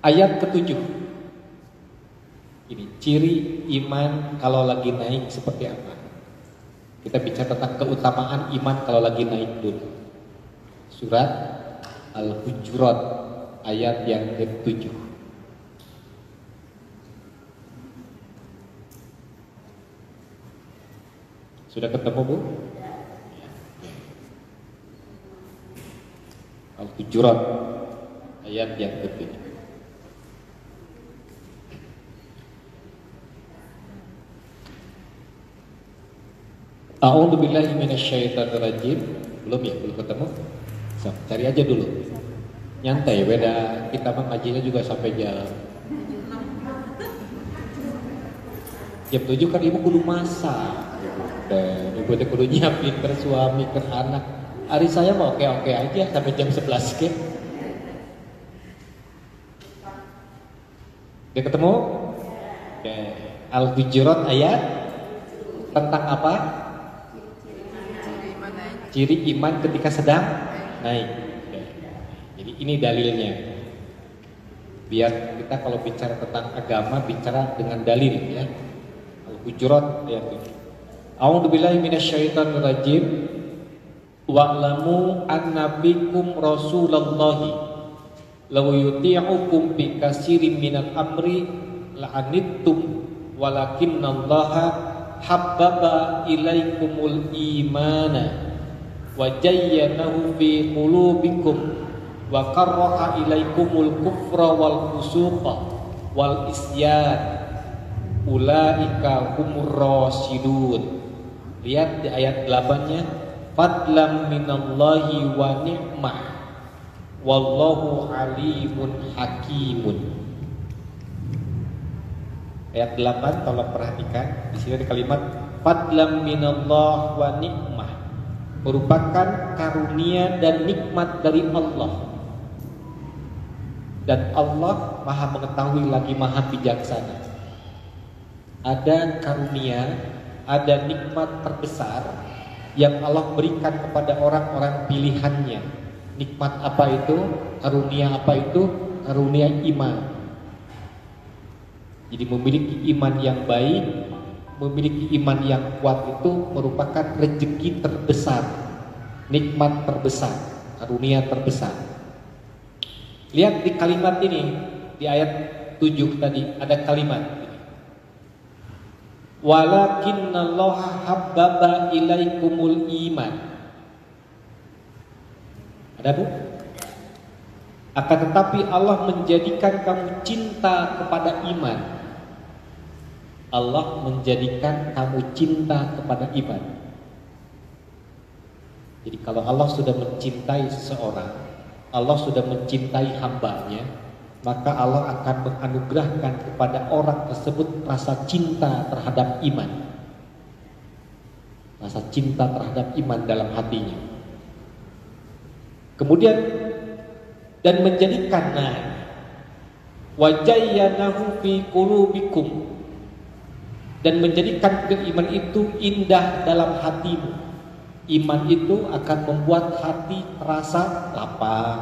Ayat ketujuh. Ini ciri iman kalau lagi naik seperti apa. Kita bicara tentang keutamaan iman kalau lagi naik dulu. Surat Al-Hujurat ayat yang ke-7. Sudah ketemu, Bu? Al-Hujurat ayat yang ke-7. A'udzu billahi minasyaitonir rajim. Belum ya? Belum ketemu? So, cari aja dulu. Nyantai, beda kita mengajinya juga sampai jam 7 kan ibu kudu masak. Dan ibu teh kudu nyiapin ke suami, ke anak. Hari saya mau oke-oke aja sampai jam 11 ke. Udah ketemu? Oke. Al-Hujurat ayat tentang apa? Ciri iman ketika sedang naik. Jadi ini dalilnya. Biar kita kalau bicara tentang agama bicara dengan dalil ya. Al-Hujurat ayat 7. A'udzu billahi minasyaitonir rajim. Wa'lamu anna bikum rasulullahi law yuti'ukum bi katsirin minal amri la'anittum walakinnallaha habbaba ilaikumul imana wa jayyanahu fi qulubikum wa karraha ilaikumul kufra wal fusuqa wal isyan ulaika humur rasyidun. Lihat di ayat 8-nya, fadlam minallahi wa ni'mah wallahu alimun hakimun. Ayat 8 tolong perhatikan, di sini ada kalimat fadlam minallah wa ni'mah, merupakan karunia dan nikmat dari Allah. Dan Allah Maha mengetahui lagi Maha bijaksana. Ada karunia, ada nikmat terbesar yang Allah berikan kepada orang-orang pilihannya. Nikmat apa itu? Karunia apa itu? Karunia iman. Jadi memiliki iman yang baik, memiliki iman yang kuat itu merupakan rezeki terbesar, nikmat terbesar, karunia terbesar. Lihat di kalimat ini, di ayat 7 tadi ada kalimat walakinnallaha habbaba ilaikumul iman. Ada, Bu? Akan tetapi Allah menjadikan kamu cinta kepada iman. Allah menjadikan kamu cinta kepada iman. Jadi kalau Allah sudah mencintai seseorang, Allah sudah mencintai hambanya, maka Allah akan menganugerahkan kepada orang tersebut rasa cinta terhadap iman. Rasa cinta terhadap iman dalam hatinya. Kemudian dan menjadikan wajayyanahu fi qulubikum, dan menjadikan iman itu indah dalam hatimu. Iman itu akan membuat hati terasa lapang,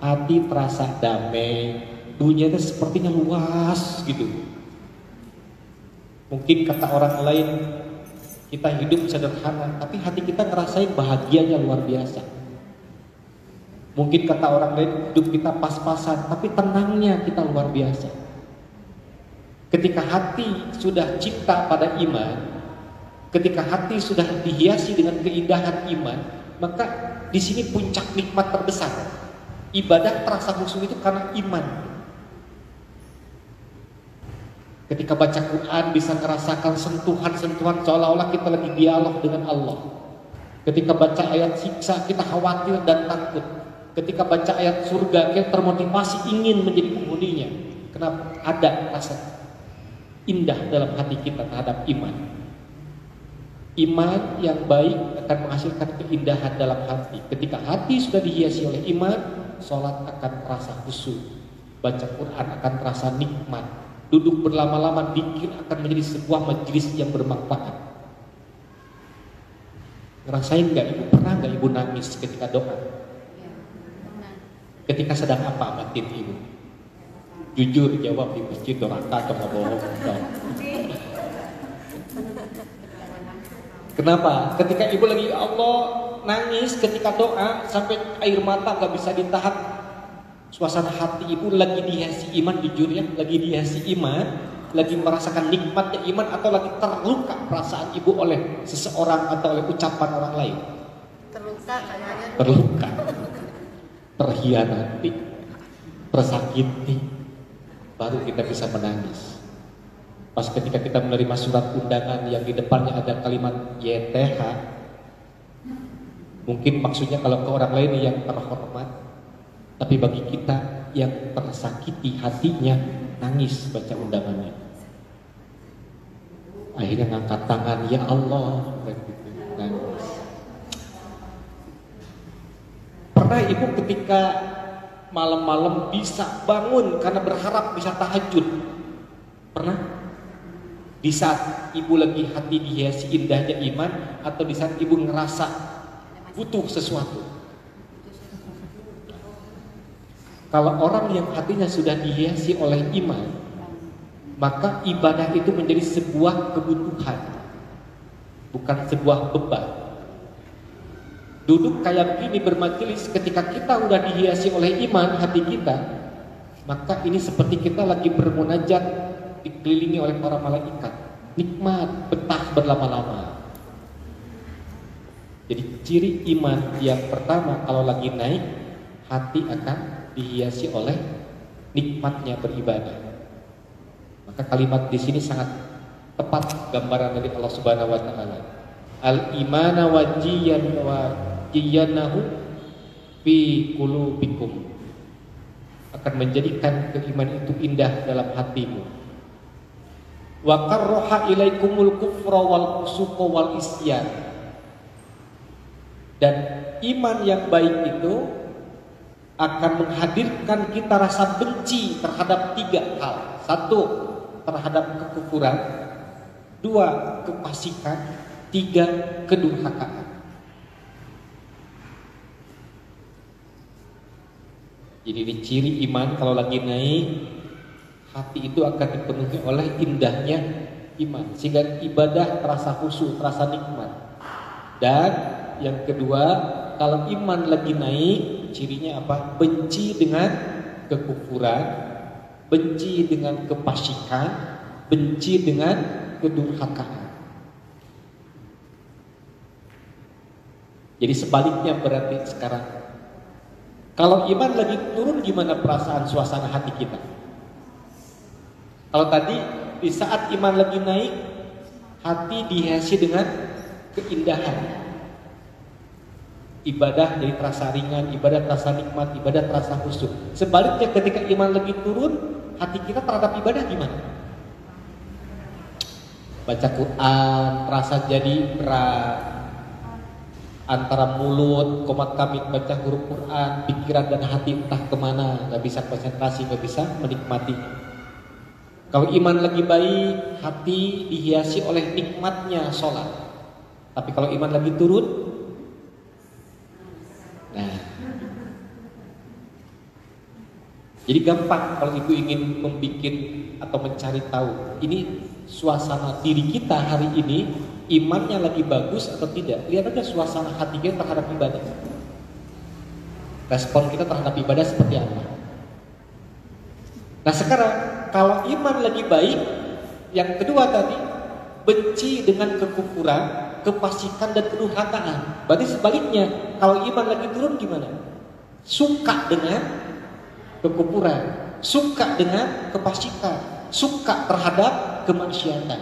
hati terasa damai, dunia itu sepertinya luas gitu. Mungkin kata orang lain kita hidup sederhana, tapi hati kita ngerasain bahagianya luar biasa. Mungkin kata orang lain hidup kita pas-pasan, tapi tenangnya kita luar biasa. Ketika hati sudah cinta pada iman, ketika hati sudah dihiasi dengan keindahan iman, maka di sini puncak nikmat terbesar. Ibadah terasa khusyuk itu karena iman. Ketika baca Quran bisa merasakan sentuhan-sentuhan seolah-olah kita lagi dialog dengan Allah. Ketika baca ayat siksa kita khawatir dan takut. Ketika baca ayat surga kita termotivasi ingin menjadi penghuninya. Kenapa? Ada rasa indah dalam hati kita terhadap iman. Iman yang baik akan menghasilkan keindahan dalam hati. Ketika hati sudah dihiasi oleh iman, sholat akan terasa khusyuk, baca Quran akan terasa nikmat, duduk berlama-lama zikir akan menjadi sebuah majelis yang bermanfaat. Ngerasain nggak ibu? Pernah nggak ibu nangis ketika doa? Ketika sedang apa batin ibu? Jujur jawab di masjid doraka atau nggak bohong. Kenapa? Ketika ibu lagi ya Allah nangis ketika doa sampai air mata nggak bisa ditahan, suasana hati ibu lagi dihiasi iman, jujur ya, lagi dihiasi iman, lagi merasakan nikmatnya iman, atau lagi terluka perasaan ibu oleh seseorang atau oleh ucapan orang lain? Terluka kayaknya. Terluka, terhianati, tersakiti, baru kita bisa menangis. Pas ketika kita menerima surat undangan yang di depannya ada kalimat YTH, mungkin maksudnya kalau ke orang lain yang terhormat, tapi bagi kita yang tersakiti hatinya, nangis baca undangannya. Akhirnya ngangkat tangan, ya Allah, nangis. Pernah ibu ketika malam-malam bisa bangun karena berharap bisa tahajud? Pernah? Di saat ibu lagi hati dihiasi indahnya iman, atau di saat ibu ngerasa butuh sesuatu? Kalau orang yang hatinya sudah dihiasi oleh iman, maka ibadah itu menjadi sebuah kebutuhan, bukan sebuah beban. Duduk kayak gini bermajelis, ketika kita udah dihiasi oleh iman hati kita, maka ini seperti kita lagi bermunajat dikelilingi oleh para malaikat, nikmat, betah berlama-lama. Jadi ciri iman yang pertama, kalau lagi naik, hati akan dihiasi oleh nikmatnya beribadah. Maka kalimat di sini sangat tepat gambaran dari Allah Subhanahu wa taala. Al-imana wajiyanahu fi qulubikum, akan menjadikan keimanan itu indah dalam hatimu. Wa karroha ilaikumul kufra wal fusuqa wal isyan. Dan iman yang baik itu akan menghadirkan kita rasa benci terhadap 3 hal. 1, terhadap kekufuran. 2, kefasikan. 3, kedurhakaan. Jadi ini ciri iman kalau lagi naik, hati itu akan dipenuhi oleh indahnya iman, sehingga ibadah terasa khusyuk, terasa nikmat. Dan yang kedua, kalau iman lagi naik, cirinya apa? Benci dengan kekufuran, benci dengan kefasikan, benci dengan kedurhakaan. Jadi sebaliknya berarti sekarang, kalau iman lagi turun, gimana perasaan suasana hati kita? Kalau tadi di saat iman lagi naik, hati dihiasi dengan keindahan. Ibadah jadi terasa ringan, ibadah terasa nikmat, ibadah terasa khusyuk. Sebaliknya ketika iman lagi turun, hati kita terhadap ibadah gimana? Baca Quran terasa jadi berat. Antara mulut, komat kamit baca huruf Quran, pikiran dan hati entah kemana, gak bisa konsentrasi, gak bisa menikmati. Kalau iman lagi baik, hati dihiasi oleh nikmatnya sholat. Tapi kalau iman lagi turun, nah, jadi gampang kalau ibu ingin membuat atau mencari tahu ini suasana diri kita hari ini, imannya lagi bagus atau tidak. Lihat aja suasana hati kita terhadap ibadah. Respon kita terhadap ibadah seperti apa. Nah sekarang kalau iman lagi baik, yang kedua tadi, benci dengan kekufuran, kefasikan dan kedurhakaan. Berarti sebaliknya, kalau iman lagi turun gimana? Suka dengan kekufuran, suka dengan kefasikan, suka terhadap kemaksiatan.